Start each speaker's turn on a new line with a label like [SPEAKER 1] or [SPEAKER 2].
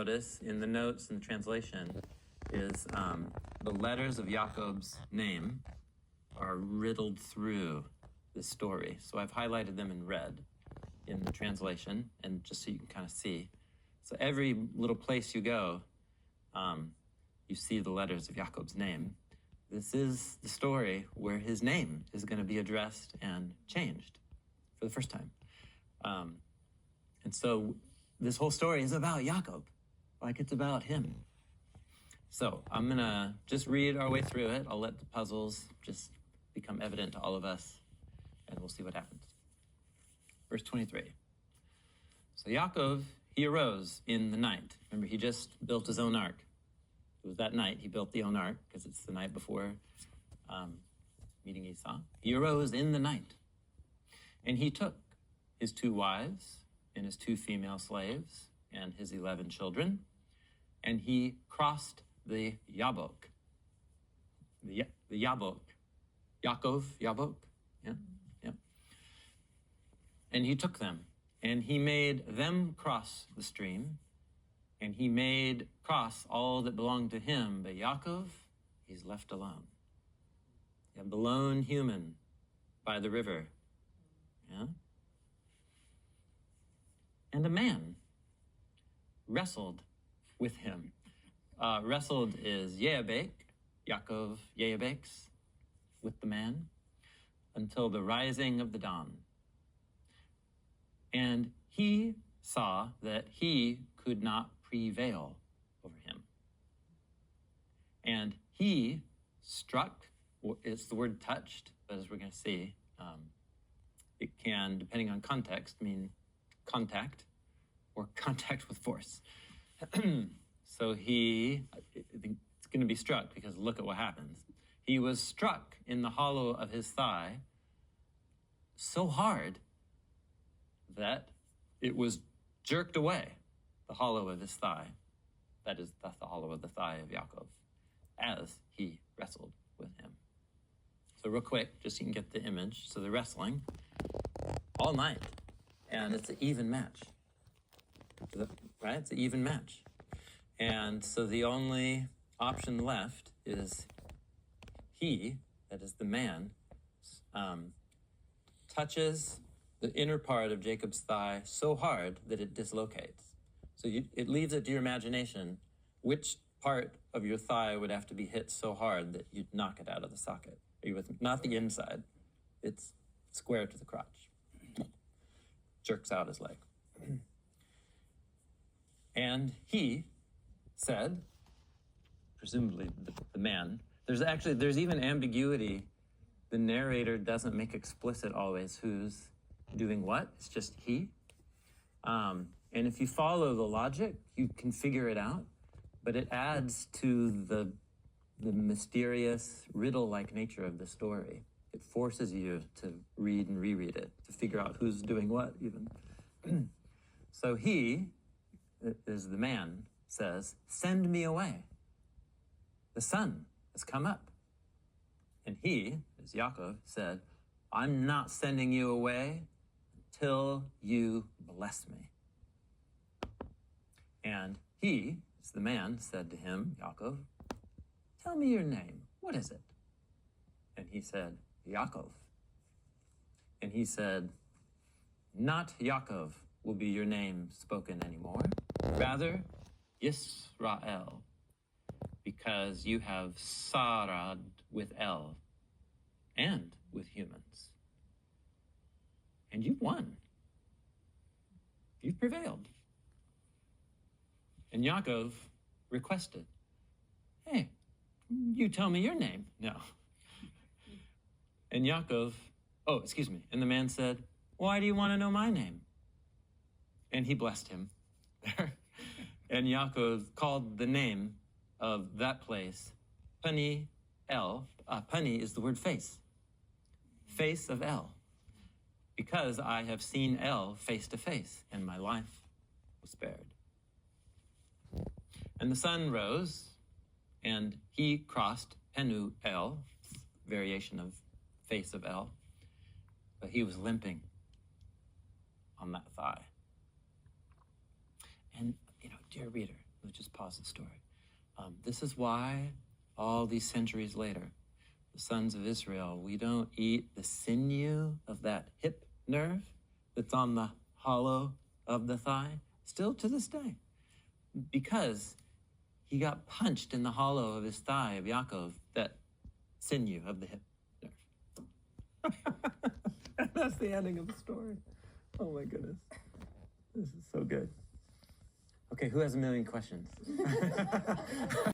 [SPEAKER 1] Notice in the notes and the translation is the letters of Jacob's name are riddled through the story. So I've highlighted them in red in the translation, and just so you can kind of see. So every little place you go, you see the letters of Jacob's name. This is the story where his name is going to be addressed and changed for the first time. And so this whole story is about Jacob, like it's about him. So I'm going to just read our way through it. I'll let the puzzles just become evident to all of us, and we'll see what happens. Verse 23. So Yaakov, he arose in the night. Remember, he just built his own ark. It was that night he built the own ark, because it's the night before meeting Esau. He arose in the night, and he took his 2 wives and his 2 female slaves and his 11 children, and he crossed the Yabok. The Yabok. Yaakov, Yabok. Yeah. And he took them, and he made them cross the stream, and he made cross all that belonged to him. But Yaakov, he's left alone. Yeah, the lone human by the river. Yeah. And a man wrestled with him. Wrestled is Yeabek, Yaakov Yeabeks, with the man, until the rising of the dawn. And he saw that he could not prevail over him. And he struck, it's the word touched, but as we're going to see, it can, depending on context, mean contact or contact with force. So it's going to be struck, because look at what happens. He was struck in the hollow of his thigh so hard that it was jerked away, the hollow of his thigh. That's the hollow of the thigh of Yaakov, as he wrestled with him. So real quick, just so you can get the image. So they're wrestling all night, and it's an even match. Right? It's an even match. And so the only option left is he, that is the man, touches the inner part of Jacob's thigh so hard that it dislocates. So it leaves it to your imagination which part of your thigh would have to be hit so hard that you'd knock it out of the socket. Are you with me? Not the inside. It's square to the crotch. Jerks out his leg. And he said, presumably the man, there's even ambiguity. The narrator doesn't make explicit always who's doing what. It's just he. And if you follow the logic, you can figure it out. But it adds to the mysterious riddle-like nature of the story. It forces you to read and reread it, to figure out who's doing what even. So he, is the man, says, "Send me away. The sun has come up." And he, as Yaakov, said, "I'm not sending you away until you bless me." And he, as the man, said to him, Yaakov, "Tell me your name. What is it?" And he said, "Yaakov." And he said, "Not Yaakov will be your name spoken anymore. Rather, Yisrael, because you have sarad with El and with humans. And you've won. You've prevailed." And Yaakov requested, "Hey, you tell me your name." No. And and the man said, "Why do you want to know my name?" And he blessed him there. And Yaakov called the name of that place Pani El. Pani is the word face. Face of El. Because I have seen El face to face, and my life was spared. And the sun rose, and he crossed Penu El, variation of face of El, but he was limping on that thigh. And, dear reader, Let's just pause the story. This is why all these centuries later, the sons of Israel, we don't eat the sinew of that hip nerve that's on the hollow of the thigh, still to this day, because he got punched in the hollow of his thigh of Yaakov, that sinew of the hip nerve. And that's the ending of the story. Oh my goodness. This is so good. Okay, who has a million questions?